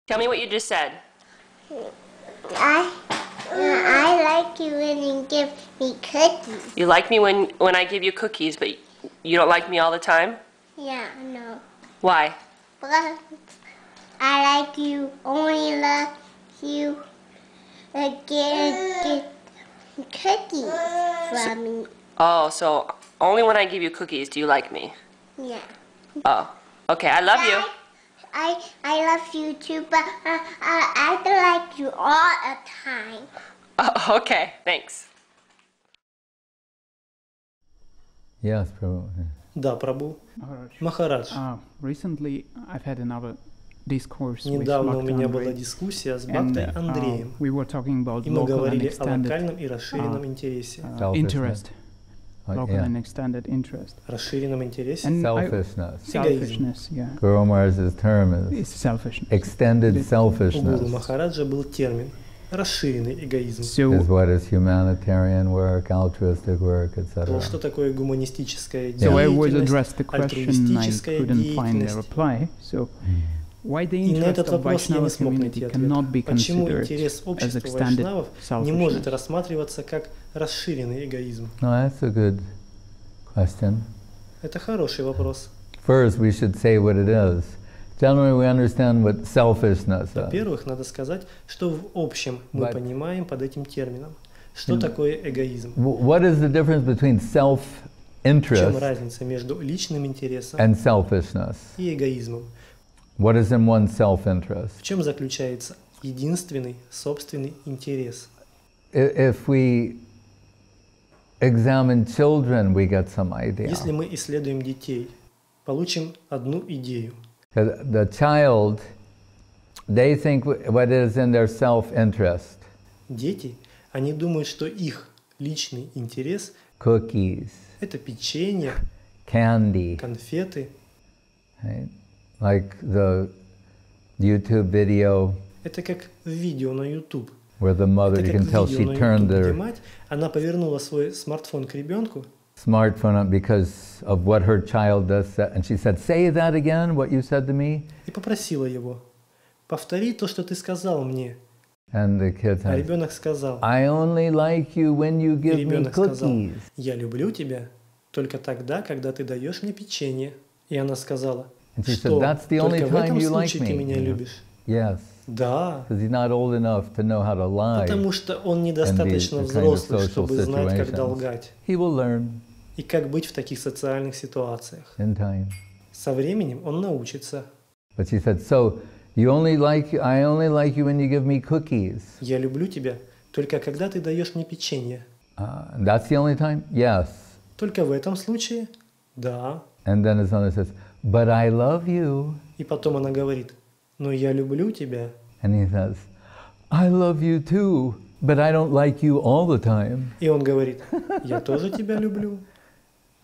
Tell me what you just said. I like you when you give me cookies. You like me when I give you cookies, but you don't like me all the time? Yeah, no. Why? But I like you, only love you get cookies from me. Oh, so only when I give you cookies do you like me? Yeah. Oh, okay, I love you. I love you too, but I don't like you all the time. Oh, okay, thanks. Yes, Prabhu. Да, Прабhu. Махарадж. Recently, I've had another discourse with Недавно у Bhakti меня была Andrei, дискуссия с Бхактой Андреем, we were talking about и мы local and говорили о extended локальном и расширенном интересе. interest. Local yeah. and extended interest. Расширенном интересе. And Selfishness. selfishness, yeah. Guru Maharaj's term is It's selfishness. extended У Гуру selfishness. Махараджа был термин расширенный эгоизм. Is what is humanitarian work, altruistic work, etc. Что такое гуманистическая So I would деятельность, address the question, I альтруистическая couldn't find a деятельность. reply. So why the И на interest этот of вопрос я не Vaishnava смог найти community ответа. cannot be Почему considered интерес as общества extended вайшнавов не может selfishness? рассматриваться как расширенный эгоизм? No, that's a good question. Это хороший вопрос. First, we should say what it is. Generally, we understand what selfishness is. Во-первых, надо сказать, что в общем мы понимаем под этим термином. Что такое эгоизм? What is the difference between В чем self-interest разница между личным интересом and selfishness? и эгоизмом? What is in one's self-interest? В чем заключается единственный собственный интерес? If we examine children, we get some idea. Если мы исследуем детей, получим одну идею. The child, they think what is in their self-interest. Дети, они думают, что их личный интерес Cookies, – это печенье, candy, конфеты. right? Like the YouTube video Это как видео на YouTube. where the mother, Это you как can tell she видео на turned YouTube, где their мать, она повернула свой смартфон к ребенку smartphone on because of what her child does, and she said, "Say that again, what you said to me." и попросила его: «Повтори то, что ты сказал мне». And the kid А said, ребенок сказал, "I only like you when you и give me ребенок сказал: cookies." «Я люблю тебя только тогда, когда ты даешь мне печенье». И она сказала: And she said, «Что, "That's the only только в этом time you like случае ты me." меня любишь?» Yes, Да, because he's not old enough to know how to lie. потому что он недостаточно kind of взрослый, social чтобы знать, как situations. лгать He will learn и как быть в таких социальных ситуациях. in time. Со временем он научится. But she said, "So I only like you when you give me cookies." «Я люблю тебя только когда ты даешь мне печенье». That's the only time? Yes. Только в этом случае? Да. And then his mother says, "But I love you." И потом она говорит: «Но я люблю тебя». And he says, "I love you too, but I don't like you all the time." И он говорит: «Я тоже тебя люблю,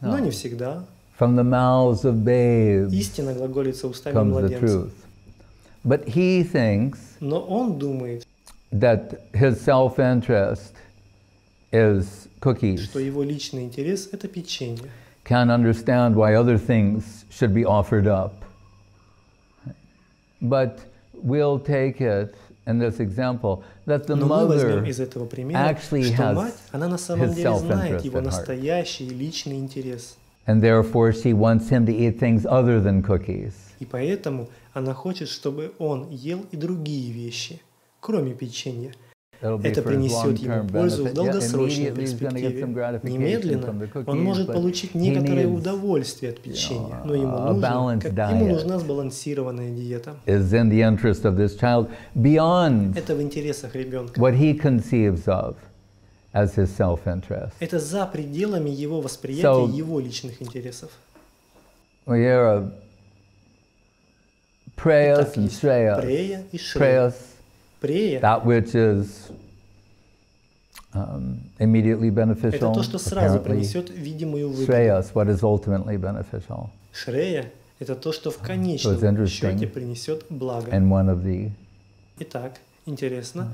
но не всегда». From the mouths of babes Истина глаголится устами comes the младенца. truth. But he thinks Но он думает, that his self-interest is cookies. что его личный интерес – это печенье. Can't understand why other things should be offered up. But we'll take it in this example that the Но мы возьмем mother из этого примера, actually что has мать, она на самом his деле знает self-interest его at heart. настоящий личный интерес. And therefore she wants him to eat things other than cookies. И поэтому она хочет, чтобы он ел и другие вещи, кроме печенья. It'll be Это for his принесет ему long-term пользу в benefit. Yeah, долгосрочной immediately he's going to get some перспективе. gratification Немедленно from the cookies, он может but получить he некоторое needs, удовольствие от печенья, но a ему balanced diet. нужна сбалансированная диета. Is in the interest of this child beyond Это в интересах ребенка. what he conceives of as his self-interest. Это за пределами его восприятия, So, его личных интересов. We hear of prayas Итак, and есть shreyas. прея и шрея. Prayas, Прея that which is immediately – это beneficial, то, что сразу apparently. принесет видимую выгоду. Shreyas, what is ultimately beneficial. Шрея – это то, что в So конечном it's interesting. счете принесет благо. And one of the Итак, интересно,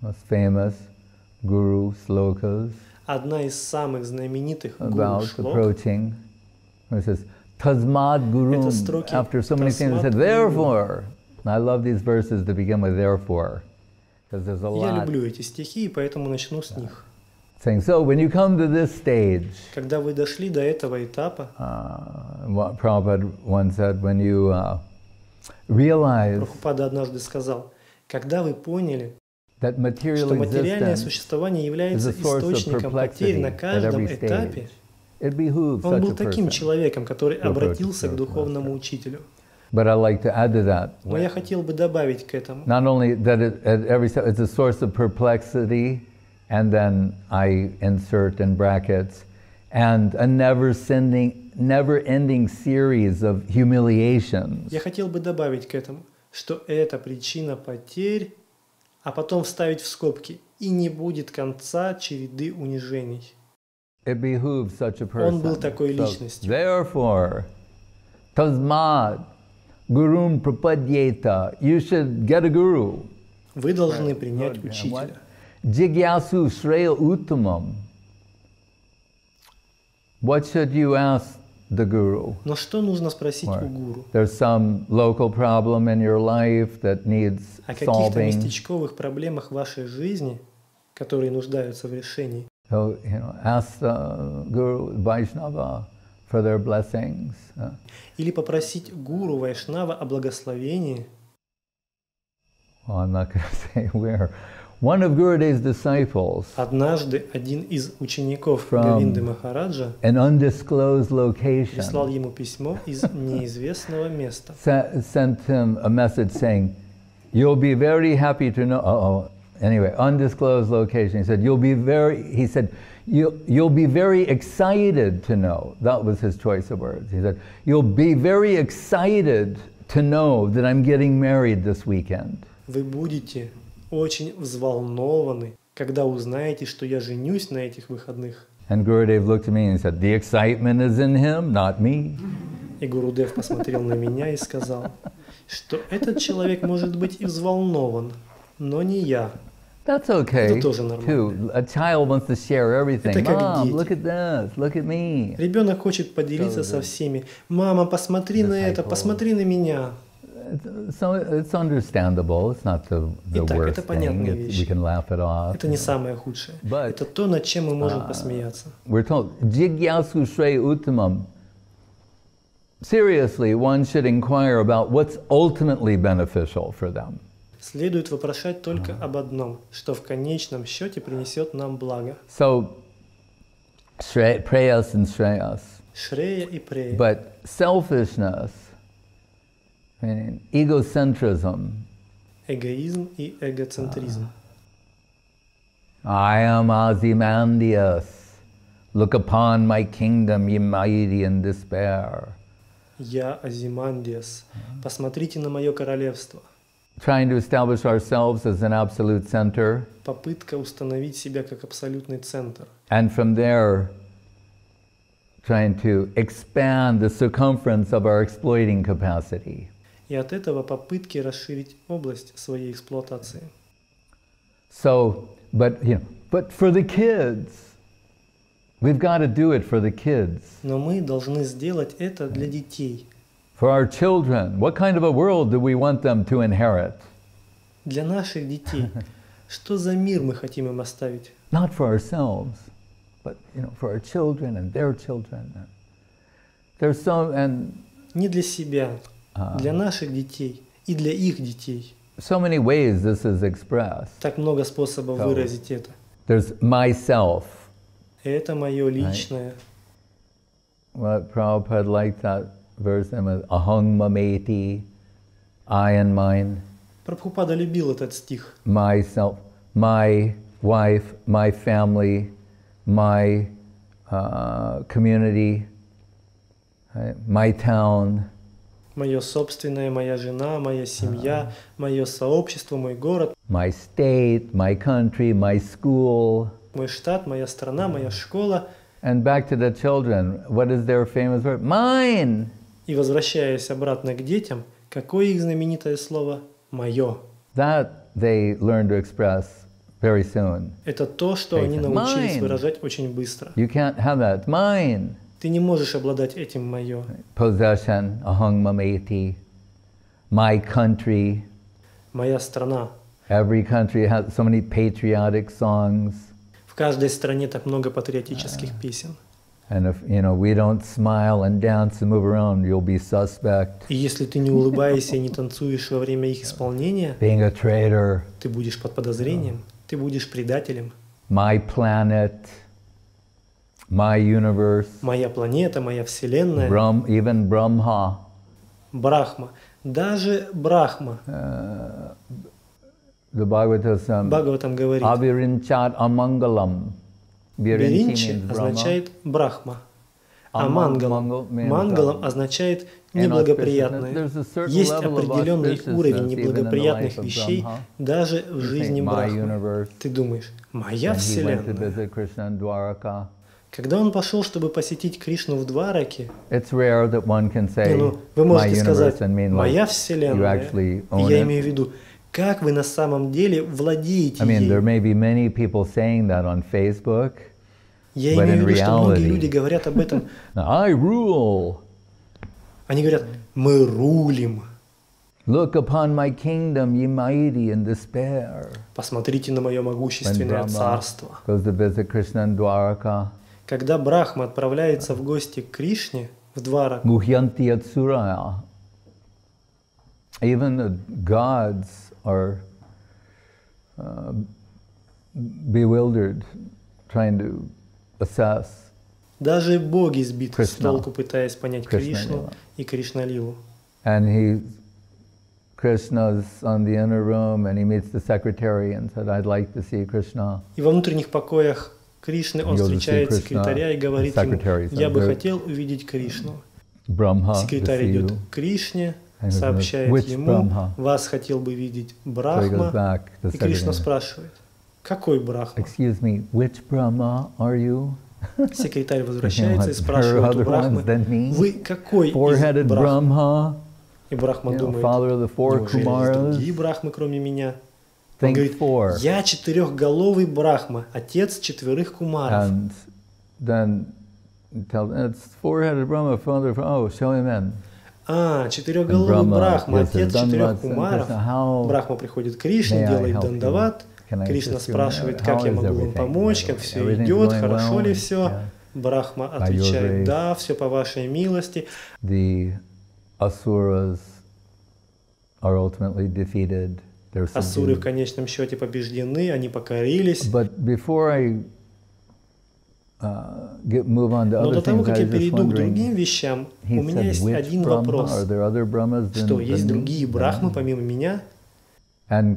most famous guru slokas одна из самых знаменитых about гуру-шлок approaching, where it says, Tasmad Gurum, Это строки after so many things, it Tasmad said, Gurum. therefore, I love these verses to begin with, therefore, because there's a Я lot люблю эти стихи, и поэтому начну с них. saying, so when you come to this stage, Когда вы дошли до этого этапа, what Prabhupada once said, when you realize Прабхупада однажды сказал, когда вы поняли, that material что материальное existence существование is является a source of источником потерь perplexity на at каждом every этапе, stage, it behooves он such был a таким person. человеком, который to approach обратился к spiritual духовному master. учителю. But I like to add to that, Но я хотел бы добавить к этому, not only that at every step it's a source of perplexity, and then I insert in brackets, and a never-ending series of humiliations. я хотел бы добавить к этому, что это причина потерь, а потом вставить в скобки, и не будет конца череды унижений. It behooves such a person. Он был такой личностью. Therefore, tasmad gurum prapadyeta, you should get a guru. Вы должны принять учителя. Jigyasu shreya uttamam. What should you ask the guru? Но что нужно спросить у гуру? There's some local problem in your life that needs О каких-то solving. местечковых проблемах в вашей жизни, которые нуждаются в решении. So, ask the guru, Vaishnava, for their blessings. Или попросить гуру Вайшнава о благословении. Well, I'm not going to say where. One of Gurudev's disciples, Однажды один из учеников From Говинды Махараджа an undisclosed location, прислал ему письмо из неизвестного места. sent him a message saying, "You'll be very happy to know." Anyway, undisclosed location. He said, "You'll be very excited to know." That was his choice of words. He said, "You'll be very excited to know that I'm getting married this weekend." Вы будете очень взволнованы, когда узнаете, что я женюсь на этих выходных. And Gurudev looked at me and said, "The excitement is in him, not me." И Гурудев посмотрел на меня и сказал, что этот человек может быть и взволнован, но не я. That's okay, Это тоже нормально. too. A child wants to share everything. Это как Mom, дети. look at this, look at me. Ребенок хочет поделиться со всеми. Мама, посмотри на это, посмотри на меня. So it's understandable. It's not the Итак, worst это понятная thing. вещь. We can laugh it off. Это не самое худшее. But, Это то, над чем мы можем посмеяться. We're told, Jigyasu Shreya Uttamam. Seriously, one should inquire about what's ultimately beneficial for them. Следует вопрошать только об одном, что в конечном счете принесет нам благо. So, preyas and shreyas. Шрея и прея. But selfishness, meaning egocentrism, Эгоизм и эгоцентризм. I am Ozymandias. Look upon my kingdom, ye mighty in despair. Я Азимандиас. Посмотрите на мое королевство. Trying to establish ourselves as an absolute center, Попытка установить себя как абсолютный центр. and from there, trying to expand the circumference of our exploiting capacity. И от этого попытки расширить область своей эксплуатации. So, but for the kids, we've got to do it for the kids. Но мы должны сделать это для детей. For our children, what kind of a world do we want them to inherit? Для наших детей. Что за мир мы хотим им оставить? Not for ourselves, but for our children and their children. There's Не для себя, для наших детей и для их детей. so many ways this is expressed. Так много способов выразить это. There's myself. Это мое личное. What Prabhupada liked that verse in ahang mameti, I and mine. Прабхупада любил этот стих. Myself, my wife, my family, my community, my town. Мое собственное, моя жена, моя семья, мое сообщество, мой город, My state, my country, my school. мой штат, моя страна, моя школа. And back to the children, what is their famous word? Mine! И возвращаясь обратно к детям, какое их знаменитое слово? Мое. That they learn to express very soon. Это то, что они научились Mine. выражать очень быстро. You can't have that. Mine! Ты не можешь обладать этим мое. Possession, ahang mameti. my country. Моя страна. Every country has so many patriotic songs. В каждой стране так много патриотических песен. And if we don't smile and dance and move around, you'll be suspect. И если ты не улыбаешься и не танцуешь во время их исполнения, Being a traitor. ты будешь под подозрением, ты будешь предателем. My planet, my universe. Моя планета, моя вселенная. Even Brahma. Брахма. Даже Брахма. The Бхагаватам говорит, Abhirinchat amangalam. Беринчи означает Брахма, а Мангалам означает неблагоприятное. Есть определенный уровень неблагоприятных вещей даже в жизни Брахмы. Ты думаешь, моя вселенная? Когда он пошел, чтобы посетить Кришну в Двараке, вы можете сказать, моя вселенная, и я имею в виду, как вы на самом деле владеете ею? There may be many people saying that on Facebook, я имею в виду, что многие люди говорят об этом. I rule. Они говорят, мы рулим. Look upon my kingdom, ye mighty in despair. Посмотрите на мое могущественное царство. Goes to visit Krishna in Dwaraka. Когда Брахма отправляется в гости к Кришне в Двараку, Guhyanti Atsuraya. Even the gods are bewildered, trying to assess. Даже боги сбиты с толку, пытаясь понять Кришну и Кришналилу. And Krishna's on the inner room, and he meets the secretary and said, "I'd like to see Krishna." И во внутренних покоях Кришны он встречает секретаря и говорит ему, я бы хотел увидеть Кришну. Секретарь идет к Кришне, сообщает ему, вас хотел бы видеть Брахма, и Кришна спрашивает, какой Брахма? Excuse me, which Brahma are you? Секретарь возвращается и спрашивает у Брахмы, вы какой из Брахм? И Брахма думает, неужели есть другие Брахмы, кроме меня? Он говорит, я четырехголовый Брахма, отец четверых кумаров. Четырехголовый Брахма, отец четырех кумаров. Брахма приходит к Кришне, делает дандават. Кришна спрашивает, как я могу вам помочь, как все идет, хорошо ли все. Брахма отвечает, да, все по вашей милости. Асуры в конечном счете побеждены, они покорились. Но до того, как я перейду к другим вещам, у меня есть один вопрос. Что, есть другие Брахмы помимо меня? И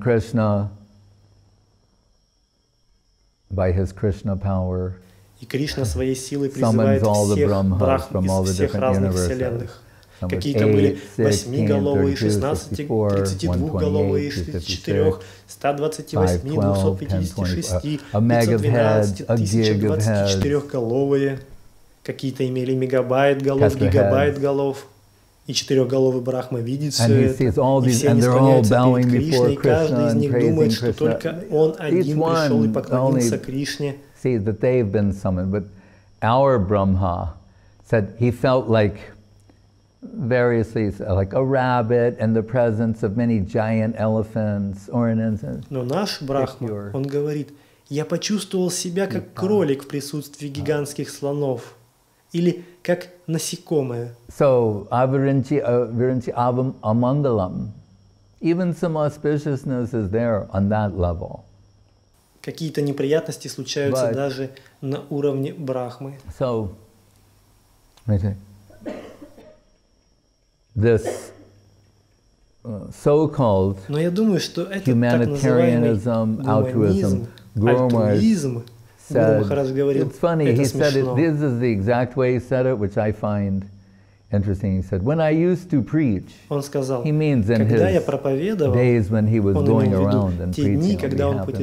Кришна своей силой призывает всех Брахм из всех разных вселенных. Какие-то были 8-головые, 32-головые, 64, 128, 256, 512, 1024-головые. Какие-то имели мегабайт голов, гигабайт голов. И четырехголовый Брахма видит все это. И все они склоняются перед Кришной, и каждый из них думает, что только он один пришел и поклонился Кришне. Variously, like a rabbit and the presence of many giant elephants, но наш Брахма, он говорит, я почувствовал себя как кролик в присутствии гигантских слонов или как насекомое. So, Avirinchi amangalam, even some auspiciousness is there on that level. Какие-то неприятности случаются даже на уровне Брахмы. So, this so-called humanitarianism, altruism, Guru Maharaj said, it's funny, he said it, this is the exact way he said it, which I find interesting. He said, when I used to preach, he means in his days when he was going around and preaching on behalf of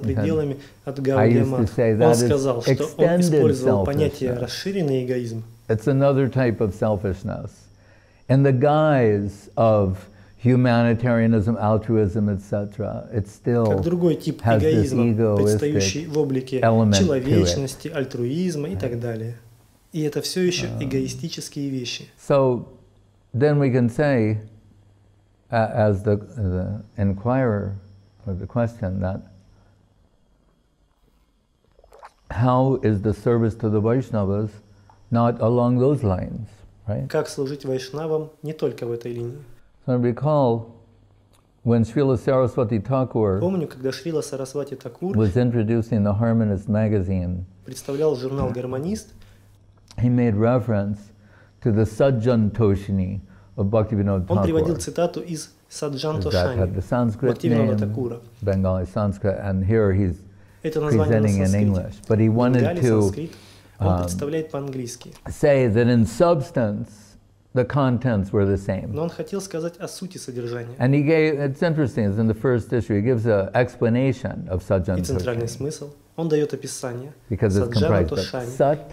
Gaudiya Math. I used to say that is extended selfishness. It's another type of selfishness. In the guise of humanitarianism, altruism, etc., it still has this egoistic element to it. So then we can say, as the inquirer or the question that how is the service to the Vaishnavas not along those lines, right? Как служить вайшнавам не только в этой линии. So I recall when Srila Saraswati Thakur Помню, когда Шрила Сарасвати Такур was introducing the Harmonist magazine, представлял журнал «Гармонист», he made reference to the Sajjan Toshini of Bhaktivinoda он приводил Thakur. цитату из Саджан That had the Тошани Sanskrit Бхактивинода name, Такура. Bengali Sanskrit, and here he's Это название на presenting in санскрите. English. But he wanted Бенгали, to санскрит. Он представляет по-английски. say that in substance the contents were the same. Но он хотел сказать о сути содержания. And he gave, it's interesting, it's in the first issue, he gives an explanation of Sajjan И центральный Toshini. смысл. Он дает описание Because it's Саджана comprised of Тошани. Sat,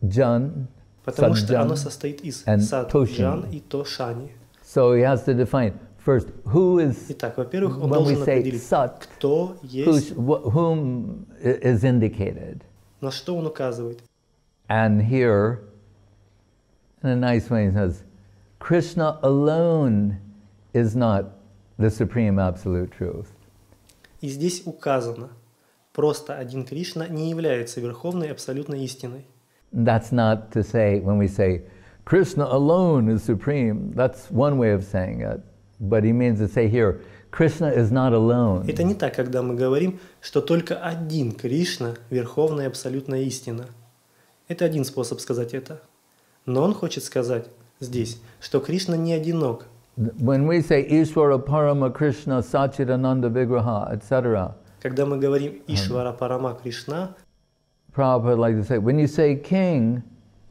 Jan, Потому что оно Sajjan. состоит из and Саджан Toshini. и Тошани. So he has to define first who is, Итак, во-первых, он when we должен say определить, Sat, кто есть, whom is indicated. на что он указывает. And here, in a nice way, he says, Krishna alone is not the supreme absolute truth. И здесь указано, просто один Кришна не является верховной абсолютной истиной. That's not to say, when we say, Krishna alone is supreme, that's one way of saying it. But he means to say here, Krishna is not alone. Это не так, когда мы говорим, что только один Кришна – верховная абсолютная истина. Это один способ сказать это. Но он хочет сказать здесь, что Кришна не одинок. When we say Ishvara Parama Krishna Sachidananda Vigraha, etc., Когда мы говорим Ишвара Парама Кришна, Prabhupada like to say, when you say king,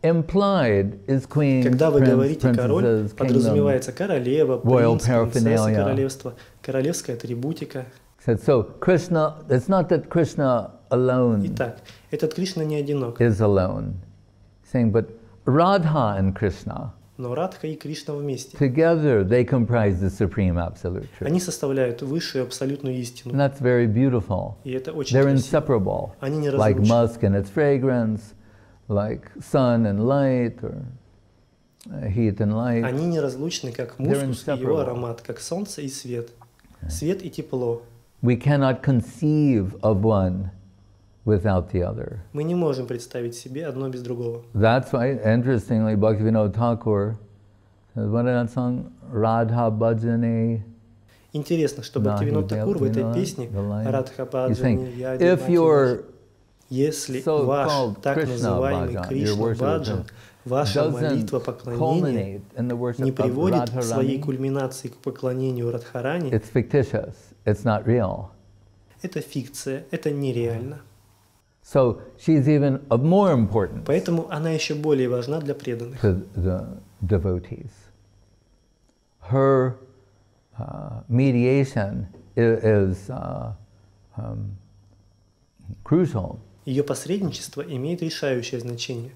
implied is queen, когда вы prince, говорите король, princesses, kingdom. подразумевается королева, royal принц, принцесса, paraphernalia. королевство, королевская атрибутика. So Krishna, it's not that Krishna alone Итак, этот Кришна не одинок, is alone, saying, but Radha and Krishna, но Радха и Кришна вместе. together they comprise the supreme absolute truth. Они составляют высшую абсолютную истину. And that's very beautiful. И это очень They're красиво. inseparable, Они like неразлучны. musk and its fragrance, like sun and light, or heat and light. Они неразлучны, как мускус и его аромат, как солнце и свет, свет и тепло. We cannot conceive of one without the other. Мы не можем представить себе одно без другого. That's why, interestingly, Bhaktivinoda Thakur, what is that song? Radha Bhajane. Интересно, что Бхактивинод Такур в этой песне Радха He's saying, Баджани Яди if your если so ваш called так Krishna называемый bhajan, Кришна your worship of Баджан, him, ваша молитва doesn't поклонения culminate in the worship не of приводит к своей Radharani, кульминации к поклонению Радхарани, it's fictitious, it's not real. это фикция, это нереально. So she's even of more importance Поэтому она еще более важна для преданных. to the devotees. Her mediation is crucial. Ее посредничество имеет решающее значение.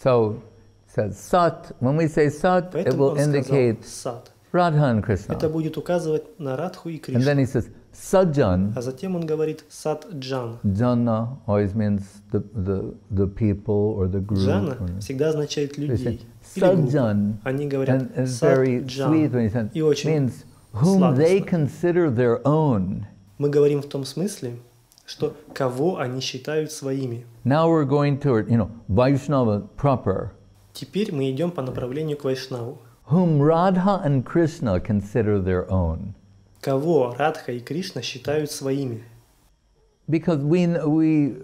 So, it says Sat, when we say Sat, it Поэтому will он сказал indicate сад. Radha and Krishna. Это будет указывать на Радху и And then Кришну. he says Sajjan. А затем он говорит сад Джан. Jana always means the people or the group. Джана or- всегда означает They say людей или группу. Sajjan, Они говорят and it's сад very sweet when he Джан. says, И очень means whom they сладостно. consider their own. Мы говорим в том смысле, что кого они считают своими. Now we're going toward, Vaishnava proper, Теперь мы идем по направлению к Вайшнаву. whom Radha and Krishna consider their own. Кого Радха и Кришна считают своими. Because when we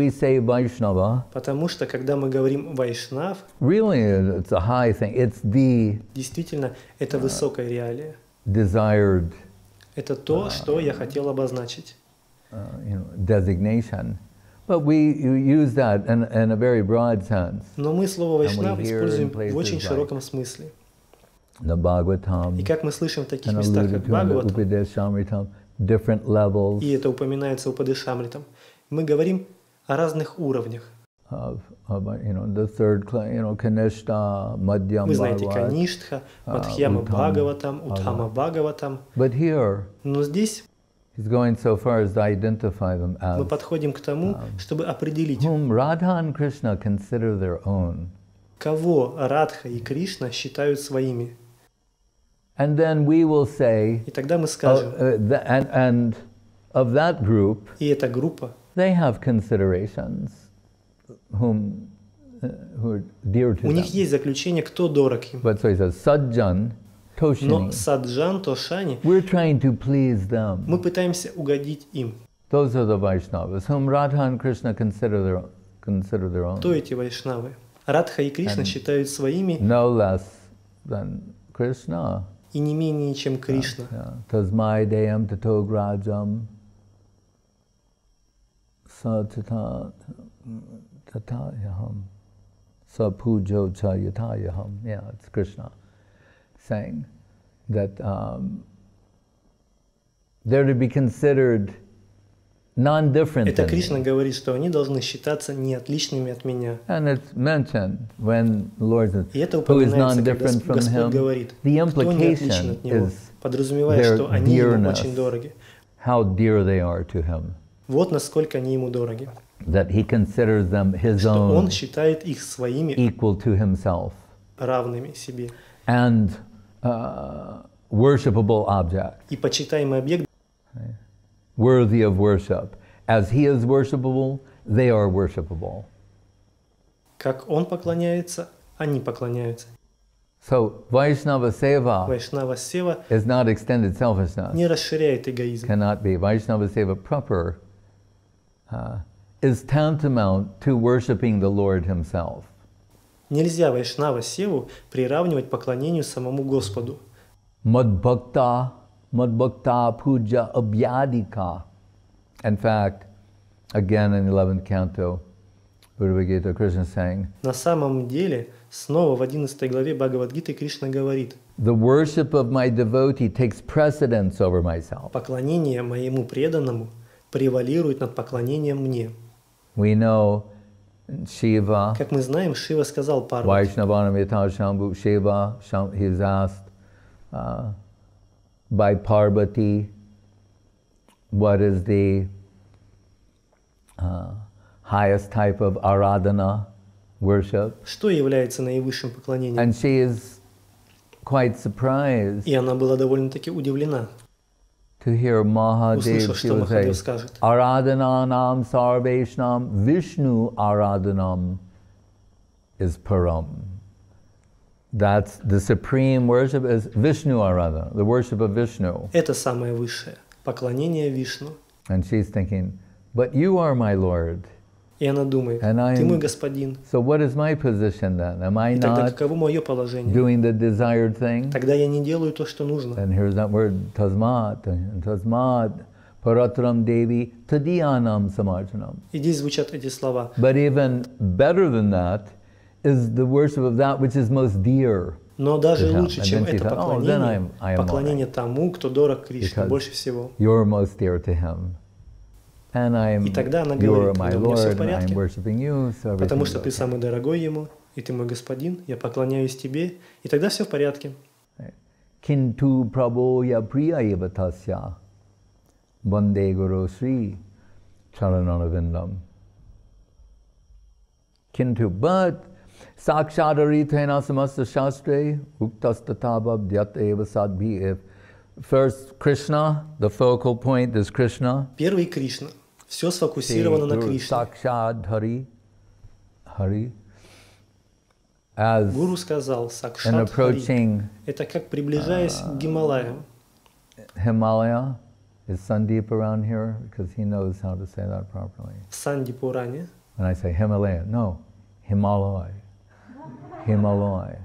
say Vaishnava, Потому что, когда мы говорим Вайшнав, really it's a high thing. It's the действительно, это высокая реалия. desired, Это то, что я хотел обозначить. designation. But we use that in a very broad sense. Но мы слово Вайшнав And we hear используем in places в очень like широком смысле. The Bhagavatam, И как мы слышим в таких and местах, alluded как to in the Бхагаватам, Upadeshamritam, different levels и это упоминается Упадешамритам, мы говорим о разных уровнях. of the third class, Kanishta, Madhyam Вы знаете Bhagavat. Каништха, Мадхьяма Uttama Бхагаватам, Уттама Бхагаватам. But here, Но здесь he's going so far as to identify them мы as подходим к тому, чтобы определить, whom Radha and Krishna consider their own. кого Радха и Кришна считают своими. And then we will say, и тогда мы скажем, and of that group, и эта группа, they have considerations who are dear to them. У них есть заключение, кто дорог им. But so he says, Sajjan, Toshini. Но саджан, тошани, We're trying to please them. Мы пытаемся угодить им. Those are the Vaishnavas, whom Radha and Krishna consider their own. Кто эти вайшнавы? Радха и Кришна считают своими no less than Krishna. И не менее, чем Кришна. Tasmai deyam tatograjam satata tatayaham sapujo chayatayaham. Yeah, it's Krishna saying that they're to be considered non-different. Это Кришна говорит, что они должны считаться не отличными от меня. And it's mentioned when the Lord says, И это who is упоминается, когда non-different from Господь him. говорит, The кто не отличен implication от Него, is подразумевая, their что они Ему очень dearness, дороги. how dear they are to him. Вот насколько они Ему дороги. That he considers them his Что own, Он считает их своими, equal to himself, равными себе. and worshipable object, И почитаемый объект, worthy of worship. As he is worshipable, they are worshipable. как Он поклоняется, они поклоняются. So Vaishnava Seva Вайшнава Сева is not extended selfishness. не расширяет эгоизм. Cannot be. Vaishnava Seva proper is tantamount to worshiping the Lord himself. Нельзя Вайшнава Севу приравнивать поклонению самому Господу. Madbhakta puja abhyadika. In fact, again in the 11th canto, Bhagavad Gita, Krishna is saying, На самом деле, снова в 11 главе Бхагавад-гиты Кришна говорит, the worship of my devotee takes precedence over myself. поклонение моему преданному превалирует над поклонением мне. We know Shiva, Как мы знаем, Шива сказал Парвати, Vaishnavanam yata Shambhu Shiva, he is asked by Parvati, what is the highest type of aradhana, worship? что является наивысшим поклонением. And she is quite surprised И она была довольно-таки удивлена, to hear Mahadev, услышав, she что will say, Махадев скажет. Aradhananam sarveshnam Vishnu aradhanam is param. That's the supreme worship is Vishnu aradhana, the worship of Vishnu. Это самое высшее, поклонение Вишну. And she's thinking, but you are my Lord. И она думает, And ты мой I'm, господин. so what is my position then? Am I И тогда not каково мое положение? doing the desired thing? Тогда я не делаю то, что нужно. And here's that word, tasmat, and tasmat, paratram devi, tadiyanam samarjanam. И здесь звучат эти слова. But even better than that is the worship of that which is most dear. Но даже to him. лучше, And чем then she это thought, oh, then поклонение, I am поклонение тому, кто дорог Кришне Because больше всего. You're most dear to him. And И тогда она you're говорит, my когда у меня все в Lord, and I'm порядке, worshiping you, so потому everything's что ты okay. самый дорогой Ему, и ты мой господин, я поклоняюсь тебе, и тогда все в порядке. Kintu prabho ya priya eva tasya vande guru sri charananavindam. Kintu, but sakshadaritena samasta shastre uktastatabab dyat eva sadbhi. If first Krishna, the focal point is Krishna. Первый Кришна. Все сфокусировано на Кришне. Sakshad Hari. As Гуру сказал, in Сакшат Хари. approaching Это как приближаясь к Гималаям. Himalaya, is Sandeep around here? Because he knows how to say that properly. В Санди-Пуране. When I say Himalaya, no, Himalaya. Himalaya.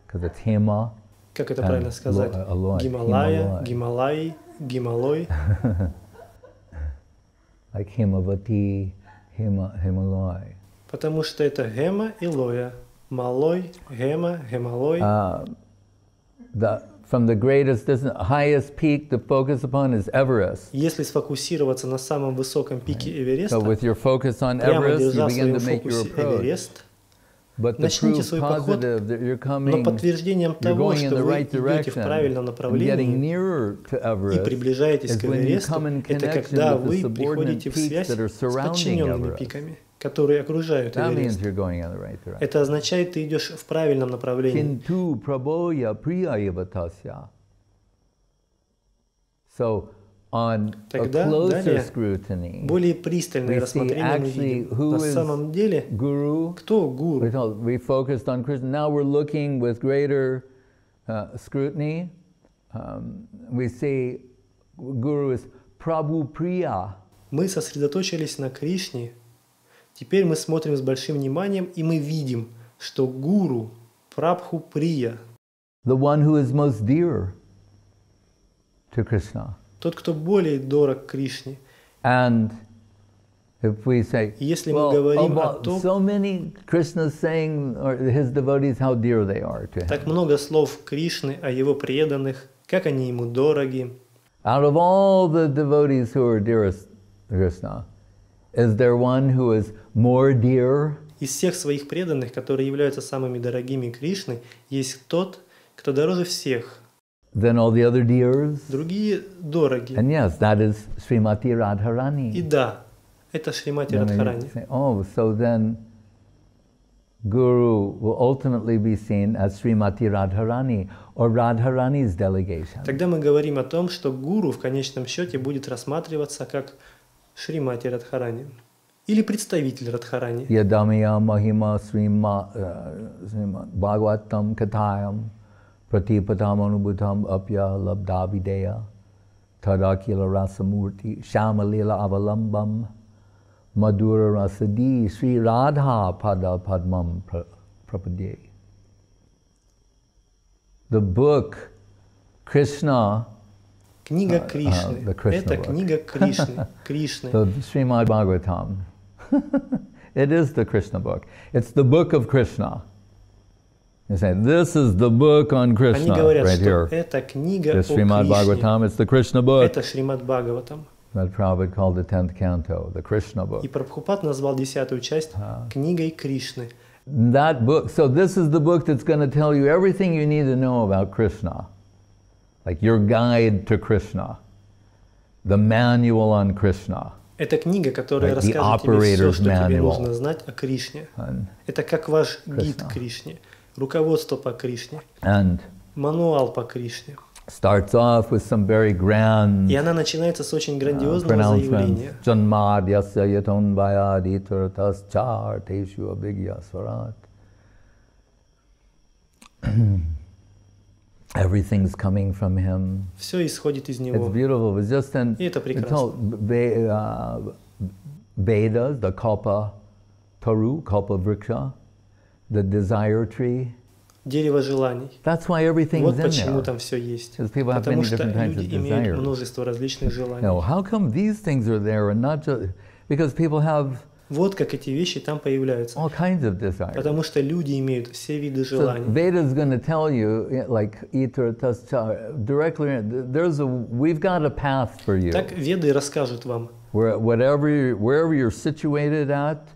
Because it's Hima. Как это правильно сказать? Гималая, Гималаи, Гималой. Like Himavati, Himalaya. Потому что это Гема и Лоя. Малой, Гема, Гемалой. From the greatest distance, highest peak to focus upon is Everest. Если сфокусироваться на самом высоком пике Эвереста, So with your focus on прямо Everest, держа you в begin своем to make your фокусе approach. Эверест, But the начните proof свой поход, positive that you're но coming, подтверждением you're того, going in что the вы right идете в правильном direction and getting направлении nearer to и Everest приближаетесь is к when you Эвересту, come in это connection когда with the вы subordinate приходите в peaks связь that are с surrounding подчиненными Everest. пиками, которые окружают That means Эверест. you're going in the right direction. Это означает, ты идешь в правильном направлении. Kintu prabhoya priya eva tasya. So on a Тогда, closer scrutiny, более пристальное рассмотрение мы видим. На самом деле, кто гуру? We focused on Krishna. Now we're looking with greater scrutiny. We see Guru is Prabhu Priya. Мы сосредоточились на Кришне. Теперь мы смотрим с большим вниманием, и мы видим, что гуру Прабху Прия. The one who is most dear to Krishna. Тот, кто более дорог Кришне. And if we say, если мы говорим о том, so many Krishnas saying, or his devotees, how dear they are to him. Так много слов Кришны о его преданных, как они ему дороги. Out of all the devotees who are dearest to Krishna, is there one who is more dear? Из всех своих преданных, которые являются самыми дорогими Кришны, есть тот, кто дороже всех. Than all the other dears? Другие дороги. And yes, that is Srimati Radharani. И да, это Шримати Радхарани. Oh, so then Guru will ultimately be seen as Srimati Radharani or Radharani's delegation. Тогда мы говорим о том, что гуру в конечном счете будет рассматриваться как Шримати Радхарани или представитель Радхарани. Yadamiya Mahima Srimad Bhagavatam Kathayam Pratipatam Anubhutam Apya Labdavideya Tadakila Rasamurti Shamalila Avalambam Madhura Rasadi Sri Radha Pada Padmam Prapadye. The book Krishna, книга Кришны. Это книга Кришны. The Srimad Bhagavatam. It is the Krishna book. It's the book of Krishna. You say, this is the book on Krishna, говорят, right here. Это книга the Srimad Bhagavatam, it's the Krishna book. Это Шримад Бхагаватам. That Prabhupada called the 10th canto, the Krishna book. И Прабхупад назвал 10-ю часть книгой Кришны. That book, so this is the book that's going to tell you everything you need to know about Krishna. Like your guide to Krishna. The manual on Krishna. Это книга, которая расскажет тебе все, что тебе нужно знать о Кришне. Это как ваш гид к Кришне. Руководство по Кришне. Мануал по Кришне. Starts off with some very grand и она начинается с очень грандиозного заявления. Janmadhyasya yatonvayaditurtascha teshu abhigya swarat. Everything's coming from him. Все исходит из него. It's beautiful. It's just an, и это прекрасно. Vedas, the kalpa taru, kalpa vriksha, the desire tree. Дерево желаний. That's why everything's вот in почему there. там все есть. Потому что люди имеют множество различных желаний. No, how come these things are there and not just because people have вот как эти вещи там появляются. All kinds of desires. Потому что люди имеют все виды желаний. So Veda is going to tell you, like Itra Tascha, directly. We've got a path for you. Так Веды расскажут вам. Wherever you're situated at,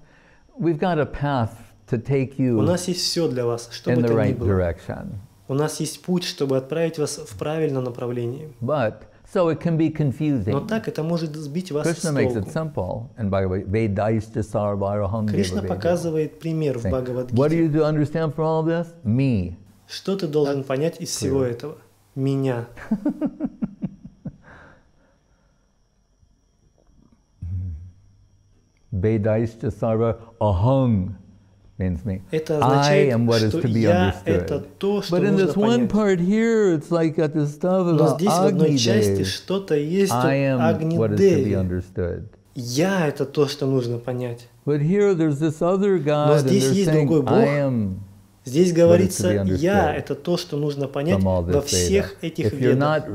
we've got a path to take you. У нас есть все для вас, чтобы in the это right ни было. direction. У нас есть путь, чтобы отправить вас в правильном направлении. But so it can be confusing. Но так это может сбить вас с толку. Makes it simple, and by the way, Vedaishta sarvaraham. Кришна показывает пример в Бхагавад-гите. What do you do understand from all this? Me. Что ты должен понять из всего этого? Меня. Vedaishta sarva aham means me. Это означает, I am what is to be understood. Это то, что But in нужно this one понять. part here, it's like at the stuff of Но здесь в одной части Agni что-то есть I am what is to be Агни-деве. understood. Я — это то, что нужно понять. But here there's this other God, Но and здесь they're есть saying, другой Бог. I am. Здесь говорится, understood я — это то, что нужно понять во всех этих If you're ведах. not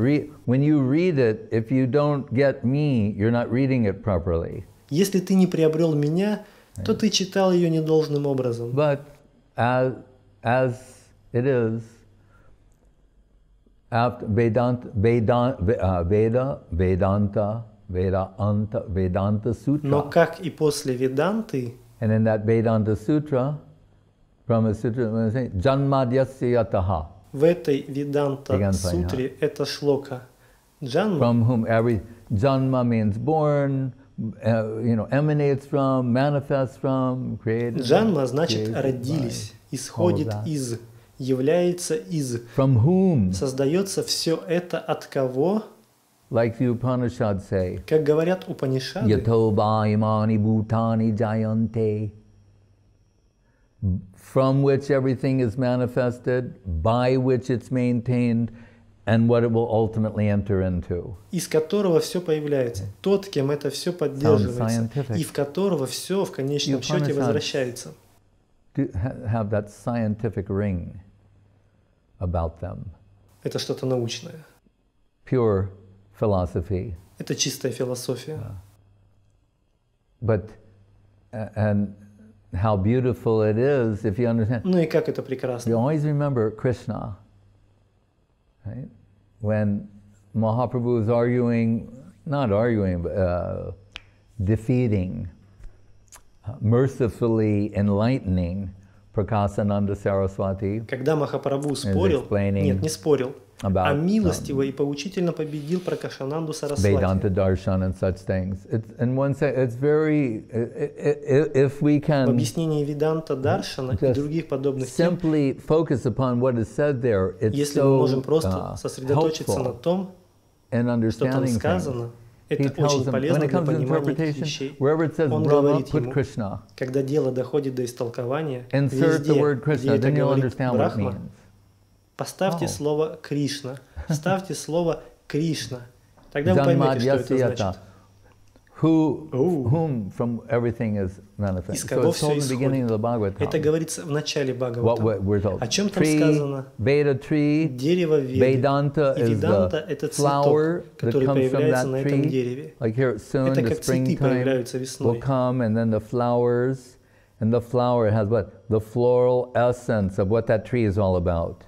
when you read it, if you don't get me, you're not reading it properly. Если ты не приобрел меня, то ты читал ее недолжным образом. But as it is, after Vedanta Sutra. Но как и после Веданты, and in that Vedanta Sutra, Brahma Sutra, Janmadhyasya yataha. В этой Веданта Сутре это шлока. Джанма. From whom every Janma means born, emanates from, manifests from, created. Джанма значит родились, исходит из, является из. From whom? Создается все это от кого? Like the Upanishads say, как говорят Упанишады, Yato imani bhutani jayante, from which everything is manifested, by which it's maintained, and what it will ultimately enter into. Из которого все появляется, тот, кем это все поддерживается, и в которого все в конечном счете возвращается. Have that scientific ring about them. Это что-то научное. Pure philosophy. Это чистая философия. But and how beautiful it is if you understand. Ну и как это прекрасно. You always remember Krishna, right? When Mahaprabhu is defeating, mercifully enlightening Prakasananda Saraswati. Когда Махапрабху спорил, нет, не спорил, а милостиво и поучительно победил Пракашананду Сарасвати. Vedanta darshan and such things. In one sense, it's very, if we can. В объяснении Веданта Даршана и других подобных тем, simply focus upon what is said there, it's если мы можем просто сосредоточиться на том, что там сказано, это очень полезно для понимания этих вещей. Он говорит ему, когда дело доходит до истолкования, везде, где это говорит Брахма, поставьте слово Кришна, вставьте слово Кришна. Тогда вы поймете, что это значит. Whom from everything is manifest. Из кого все исходит. Это говорится в начале Бхагаватам. О чем там сказано? Дерево Веды. И Веданта — это цветок, который появляется на этом дереве. Это как цветы появляются весной. And then the flowers, and the flower has what? The floral essence of what that tree is all about.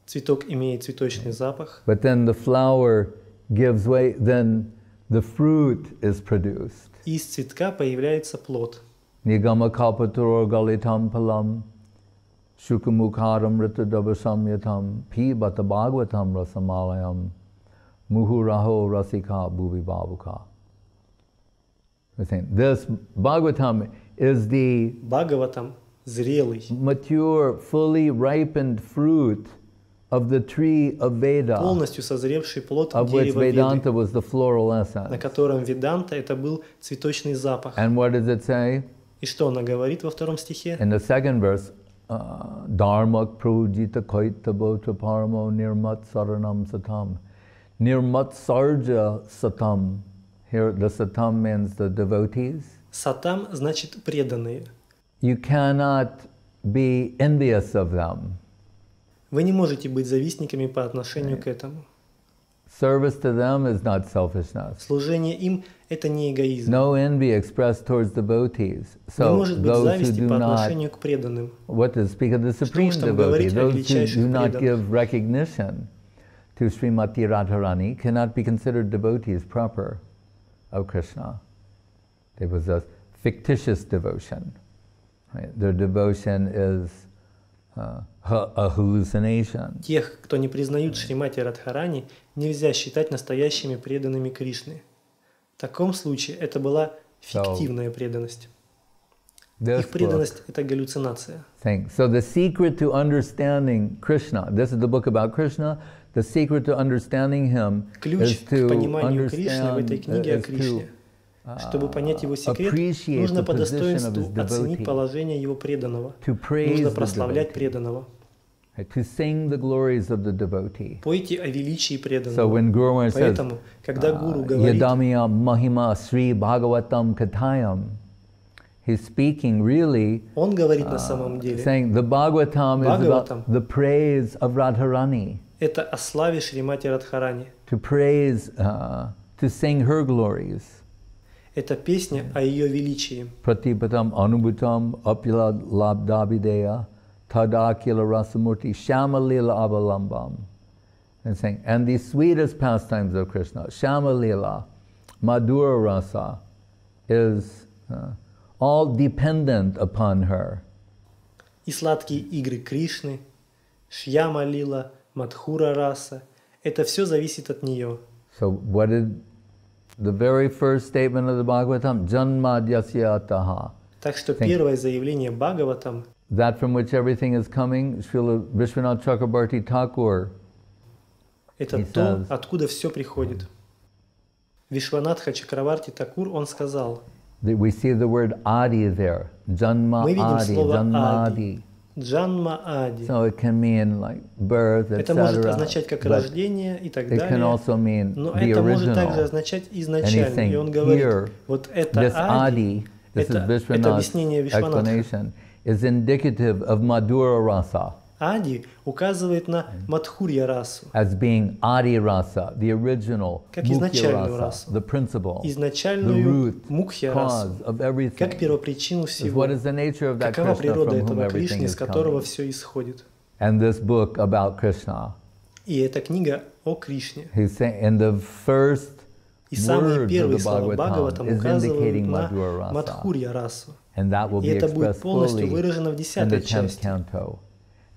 Цветок имеет цветочный запах. But then the flower gives way, then the fruit is produced. Из цветка появляется плод. Nigama kalpatur galitam palam shukamukharam ritadabasamyatam pibata bhagavatam rasamalayam muhuraho rasika bhuvi babuka. This Bhagavatam is the Bhagavatam, зрелый, mature, fully ripened fruit of the tree of Veda, полностью созревший плод of which дерева Vedanta Веды, was the floral essence. на котором Веданта это был цветочный запах. And what does it say? И что она говорит во втором стихе? In the second verse, Dharmak prujita koita bhota paramo nirmat saranam satam. Nirmat sarja satam. Here the satam means the devotees. Сатам значит преданные. You cannot be envious of them. Вы не можете быть завистниками по отношению к этому. Service to them is not selfishness. Служение им — это не эгоизм. No envy expressed towards devotees. Не So может быть those who зависти do по not, отношению к преданным. what to speak of the supreme Что уж там devotee, говорить о those who величайших do not преданных. give recognition to Srimati Radharani cannot be considered devotees proper of Krishna. There was a fictitious devotion. Right? Their devotion is a hallucination. Тех, кто не признают Шримати Радхарани, нельзя считать настоящими преданными Кришны. В таком случае это была фиктивная преданность. Их преданность — это галлюцинация. So the secret to understanding Krishna, this is the book about Krishna, the secret to understanding him Ключ is к to пониманию Кришны в этой книге о Кришне. Чтобы понять его секрет, нужно по достоинству оценить положение его преданного. Нужно прославлять преданного. Пойте о величии преданного. Поэтому, когда гуру говорит, he's speaking really, он говорит на самом деле, saying the Bhagavatam is about the praise of Radharani. Это о славе Шримати Радхарани. To praise, to sing her glories. Это песня о ее величии. Pratipatam anubhutam apila labdabhideya tadakila rasamurti shamalila avalambam. And saying, and the sweetest pastimes of Krishna, shamalila, madhura rasa, is all dependent upon her. И сладкие игры Кришны, Шьяма лила, Мадхура раса, это все зависит от нее. So what did the very first statement of the Bhagavatam, Janmadhyasya ataha. Так что первое заявление Бхагаватам, that from which everything is coming, Srila Vishwanath Chakrabarti Thakur, это то, откуда все приходит. Вишванатха Чакраварти Такур, он сказал, we see the word adi there, janma мы видим adi, слово janmadi. Джанма Ади. So it can mean like birth, это может означать как рождение и так далее, но это может также означать изначально. И он говорит, вот это Ади, это объяснение Вишванатха. Is indicative of Madhura rasa. Ади указывает на Мадхурья расу. As being Adi rasa, the original, как изначальную расу, the principle, изначальную мукхья расу, как первопричину всего. Какова природа этого Кришны, из которого все исходит. And this book about Krishna. И эта книга о Кришне. He's saying in the first и самые первые слова Бхагаватам указывают на Мадхурья расу. И это будет полностью выражено в 10-й части.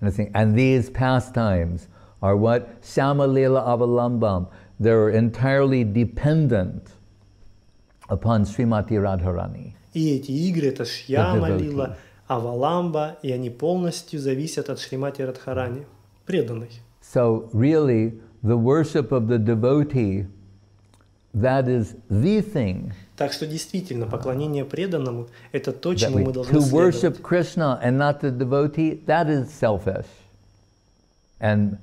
And these pastimes are what Shyamalila Avalambam. They're entirely dependent upon Srimati Radharani. И эти игры это Шьяма-лила, Аваламба, и они полностью зависят от Шримати Радхарани, преданной. So really, the worship of the devotee, that is the thing. Так что действительно, поклонение преданному – это то, чему мы должны следовать. To worship Krishna and not the devotee, that is selfish and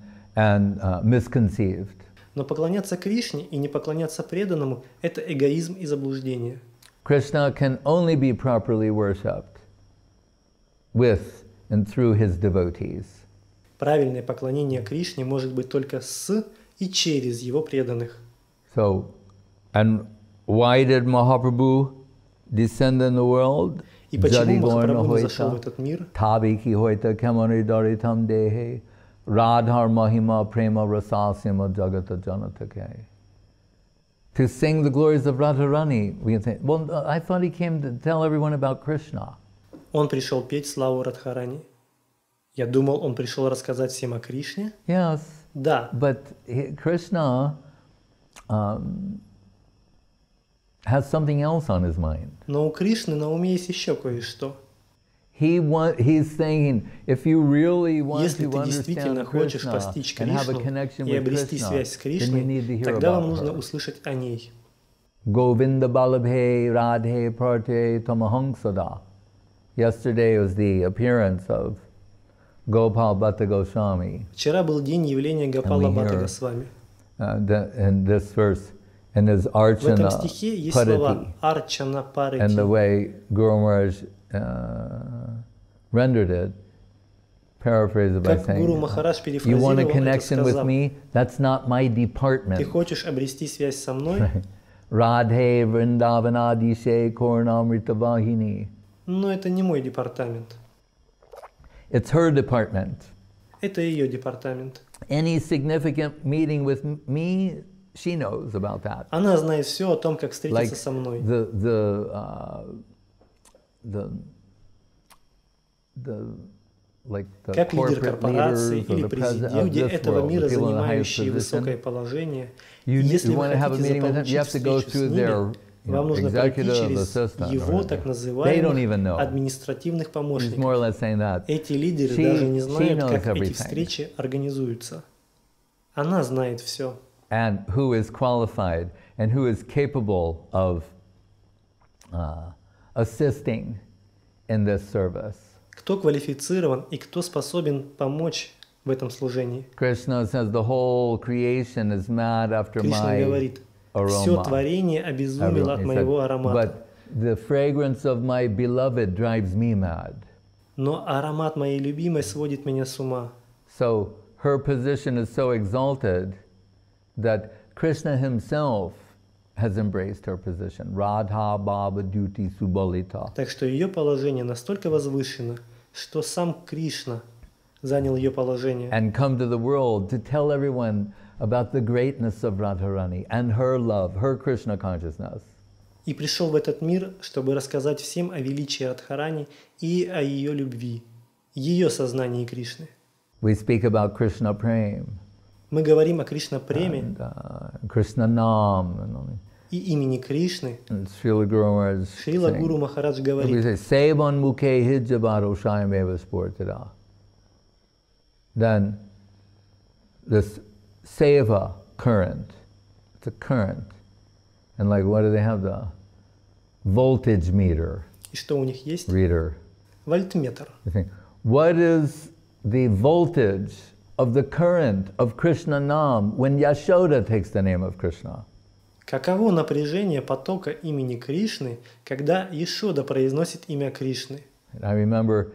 misconceived. Но поклоняться Кришне и не поклоняться преданному – это эгоизм и заблуждение. Krishna can only be properly worshipped with and through his devotees. Правильное поклонение Кришне может быть только с и через его преданных. So, and why did Mahaprabhu descend in the world? И почему Махапрабху зашел в этот мир? Tabiki hoita kamani daritam dehe radhar mahima prema rasasima jagata janatake. To sing the glories of Radharani, we can say, well, I thought he came to tell everyone about Krishna. Он пришел петь славу Радхарани. Я думал, он пришел рассказать всем о Кришне. Yes. Да. But Krishna has something else on his mind. Но у Кришны на уме есть еще кое-что. He's saying, if you really want Если to ты действительно understand хочешь Krishna постичь and have a Кришну connection и with обрести Krishna, связь с then you need to Кришной, hear тогда вам about нужно her. услышать о ней. Govinda Balabhe Radhe Parte Tamahang Sada. Yesterday was the appearance of Gopal Bhatta Goswami. Вчера был день явления Гопала Бхатта Госвами. In this verse, in his В этом Archana стихе есть слова Parati, Арчана Парати. and the way Guru Maharaj rendered it, paraphrase it by Как Гуру saying, Махарадж you want a перефразировал это, connection with сказав, me? That's not my ты department. хочешь обрести связь со мной, Radhe Vrindavanadishe Kornamrita Vahini. но это не мой департамент. It's her department. Это ее департамент. Any significant meeting with me, she knows about that. Она знает все о том, как встретиться со мной. Как лидер корпорации или президент, люди этого мира, занимающие высокое положение, если вы хотите заполучить встречу с ними, вам нужно пройти через его так называемых административных помощников. Эти лидеры даже не знают, как эти встречи организуются. Она знает все. And who is qualified and who is capable of assisting in this service. Кто квалифицирован и кто способен помочь в этом служении? Krishna says the whole creation is mad after Кришна my говорит, aroma. все творение обезумело от моего аромата. But the fragrance of my beloved drives me mad. Но аромат моей любимой сводит меня с ума. So her position is so exalted that Krishna himself has embraced her position. Radha Baba Duty Subalita. Так что ее положение настолько возвышено, что сам Кришна занял ее положение. And come to the world to tell everyone about the greatness of Radharani and her love, her Krishna consciousness. И пришел в этот мир, чтобы рассказать всем о величии Радхарани и о ее любви, ее сознании Кришны. We speak about Krishna Prem. Мы говорим о Кришна-преме Krishna Nam, и имени Кришны. Шрила Гуру Махарадж говорит, then this seva current, it's a current, And like, what do they have? The voltage meter. И что у них есть? Reader. Вольтметр. What is the voltage of the current of Krishna Nam when Yashoda takes the name of Krishna? Каково напряжение потока имени Кришны, когда Яшода произносит имя Кришны? I remember,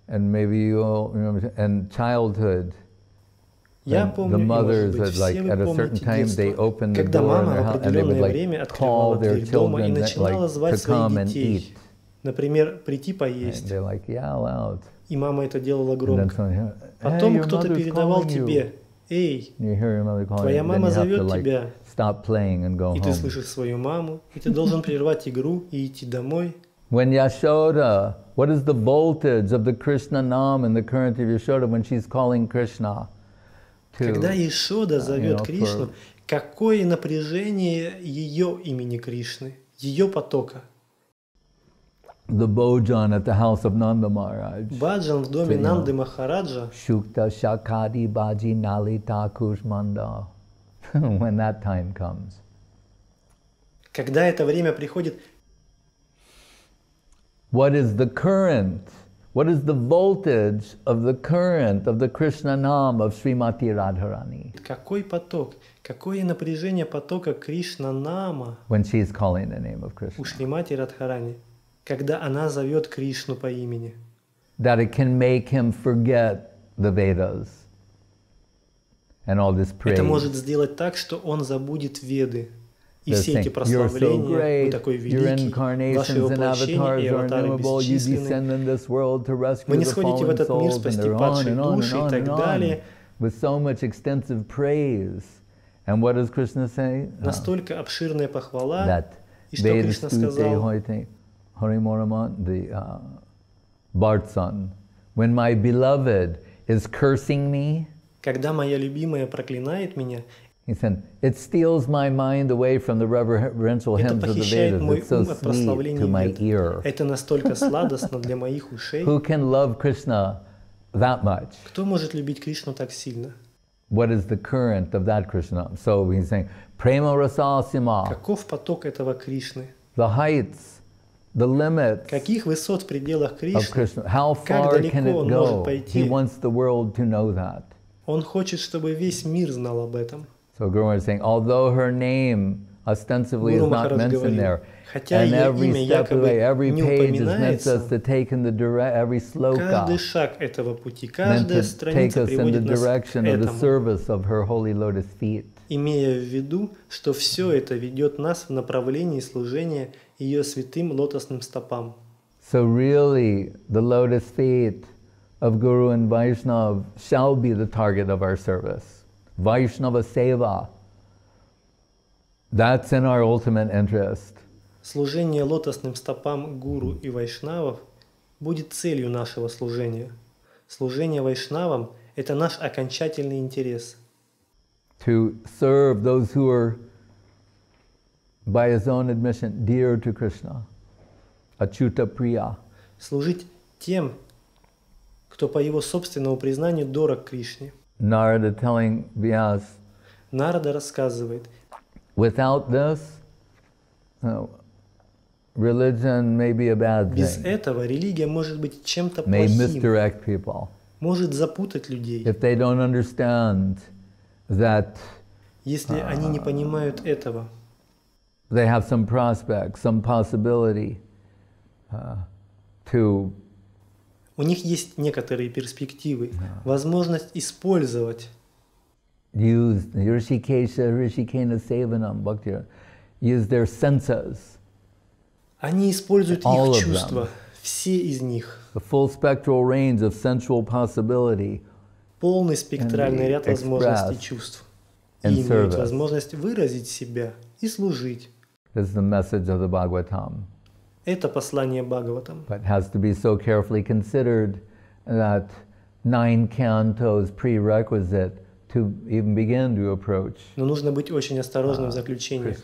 and maybe you all remember, in childhood, the mothers at like at a certain time they opened the door in their house and they would like call their children like to come and eat. Например, прийти поесть. They're like yell out. И мама это делала громко. Потом кто-то передавал тебе: «Эй, твоя мама зовет тебя». И ты слышишь свою маму, и ты должен прервать игру и идти домой. When Yashoda, what is the voltage of the Krishna Nam and the current of Yashoda when she's calling Krishna? Когда Яшода зовет Кришну, какое напряжение ее имени Кришны, ее потока? The Bhojan at the house of Nanda Maharaj. Баджан в доме Нанды Махараджа. Shukta Shakadi Baji Nalita Kushmanda. When that time comes. Когда это время приходит. What is the current? What is the voltage of the current of the Krishna Nam of Srimati Radharani? Какой поток? Какое напряжение потока Кришна Нама? When she is calling the name of Krishna. У Шримати Радхарани. Когда она зовет Кришну по имени. That it can make him forget the Vedas and all this praise. Это может сделать так, что он забудет Веды и все эти прославления. Вы такой великий, ваши воплощения и аватары бесчисленны. Вы не сходите в этот мир спасти падшие души и так далее. With so much extensive praise. And what does Krishna say? Настолько обширная похвала. И что Кришна сказал? Harimuraman, the Bhartsan, when my beloved is cursing me, когда моя любимая проклинает меня, he said, it steals my mind away from the reverential hymns of the Vedas. It's so sweet to my ear. Это настолько сладостно для моих ушей. Who can love Krishna that much? Кто может любить Кришну так сильно? What is the current of that Krishna? So he's saying, prema rasasima. Каков поток этого Кришны? The heights. The limits каких высот в пределах Кришны, how как far далеко can it он go? может пойти. He wants the world to know that. Он хочет, чтобы весь мир знал об этом. So Guru Maharaj is saying, although her name ostensibly is not mentioned there, хотя and ее every имя step of the way, every не page is meant упоминается, us to take in the every sloka, каждый шаг этого пути, каждая meant to take страница us in the приводит нас к direction of the этому, service of her holy lotus feet. имея в виду, что все это ведет нас в направлении служения ее святым лотосным стопам. So really, the lotus feet of Guru and Vaishnava shall be the target of our service. Vaishnava Seva. That's in our ultimate interest. Служение лотосным стопам гуру и вайшнавов будет целью нашего служения. Служение вайшнавам – это наш окончательный интерес. To serve those who are, by his own admission, dear to Krishna. Achyuta Priya. Служить тем, кто по его собственному признанию дорог Кришне. Narada telling Vyas, Нарада рассказывает, without this, religion may be a bad без thing. этого религия может быть чем-то May плохим, misdirect people. может запутать людей. If they don't understand that если они не понимают этого, they have some prospect, some possibility to у них есть некоторые перспективы, возможность использовать use Rishikena Sevanam Bhakti, use their senses. Они используют их чувства, все из них. The full spectral range of sensual possibility. Полный спектральный ряд возможностей чувств. И имеют возможность выразить себя и служить. This is the message of the Bhagavatam. Это послание Бхагаватам. But has to be so carefully considered that 9 cantos prerequisite to even begin to approach. Но нужно быть очень осторожным в заключении.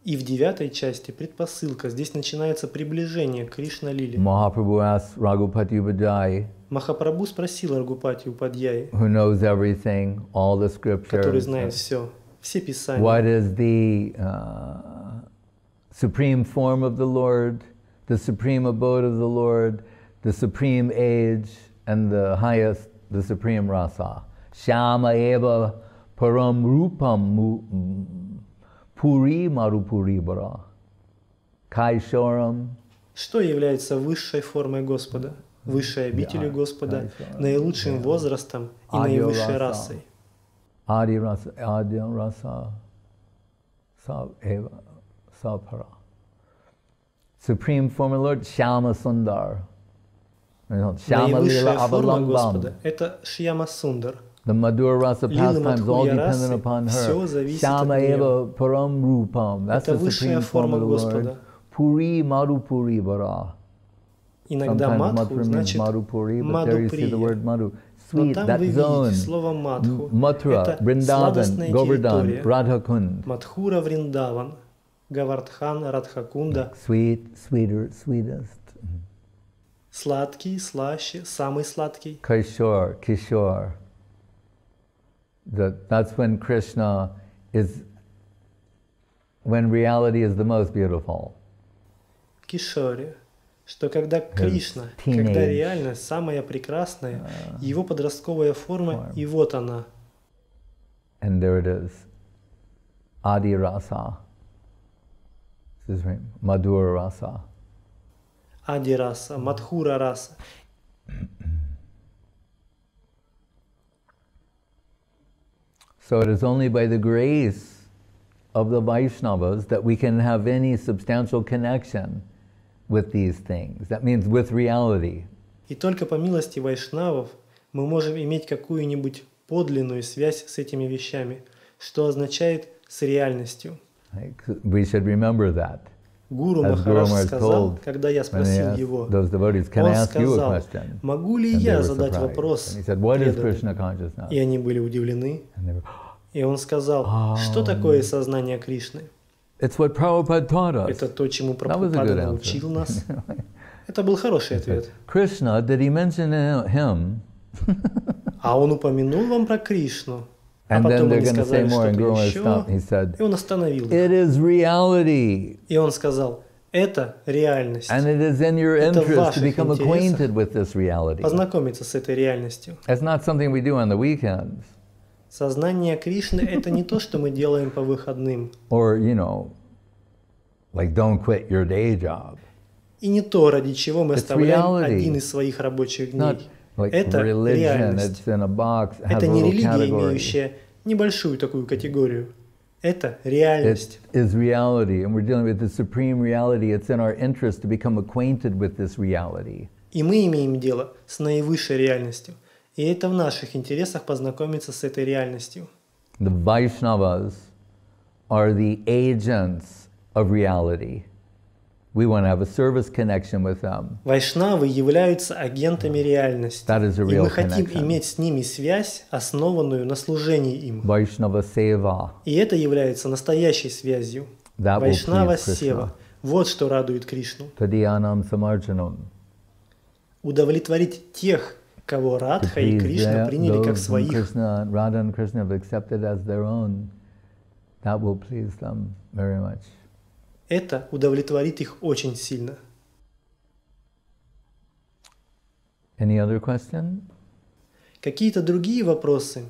И в 9 части предпосылка. Здесь начинается приближение к Кришна-лиле. Махапрабху asked Raghupati Upadhyay, Махапрабху спросил Рагупати Упадьяи, who knows everything, all the scriptures, который знает все писания. What is the supreme form of the Lord, the supreme abode of the Lord, the supreme age, and the highest, the supreme rasa. Shyama eva param rupam puri marupuri bara. Kaishoram. Что является высшей формой Господа, высшей обителью Господа, наилучшим возрастом и наивысшей расой? Adi rasa sav eva savpara. Supreme form of the Lord, Shyama Sundar. Наивысшая форма Господа – это Шьяма Сундар. The Madhura Rasa pastimes all dependent upon her. Shyama eva param rupam. That's the supreme form of the Lord. Puri Madhupuri Vara. Иногда Мадху значит Мадхуприя. Sweet, но там that вы zone. видите слово Мадху. Mathura, Это Vrindavan, сладостная Govardhan, территория. Radhakund. Мадхура, Вриндаван, Гавардхан, Радхакунда. Sweet, sweeter, sweetest. Сладкий, слаще, самый сладкий. Kishore, Kishore. That's when Krishna is, when reality is the most beautiful. Кишоре, что когда Кришна, когда реальность самая прекрасная, его подростковая форма, и вот она. And there it is. Adi Rasa. This is right. Madhura Rasa. Ади Раса, Мадхура Раса. So it is only by the grace of the Vaishnavas that we can have any substantial connection with these things. That means with reality. И только по милости вайшнавов мы можем иметь какую-нибудь подлинную связь с этими вещами, что означает с реальностью. We should remember that. Гуру Махарадж сказал, когда я спросил его, он сказал, могу ли я задать вопрос преданным? И они были удивлены. И он сказал, что такое сознание Кришны? Это то, чему Прабхупада научил нас. Это был хороший ответ. А он упомянул вам про Кришну? А потом они сказали что-то еще, и он остановил их. И он сказал, это реальность. Это в ваших интересах познакомиться с этой реальностью. Сознание Кришны – это не то, что мы делаем по выходным. И не то, ради чего мы оставляем один из своих рабочих дней. Это реальность. Это не религия, имеющая небольшую такую категорию. Это реальность. И мы имеем дело с наивысшей реальностью. И это в наших интересах познакомиться с этой реальностью. The Vaishnavas are the agents of reality. We want to have a service connection with them. Вайшнавы являются агентами реальности. И мы хотим иметь с ними связь, основанную на служении им. Vaishnava Seva. И это является настоящей связью. Вайшнава Сева. Вот что радует Кришну. Tadyanam Samarjanam. Удовлетворить тех, кого Радха и Кришна приняли как своих. Radha and Krishna have accepted as their own. That will please them very much. Это удовлетворит их очень сильно. Any other question? Какие-то другие вопросы?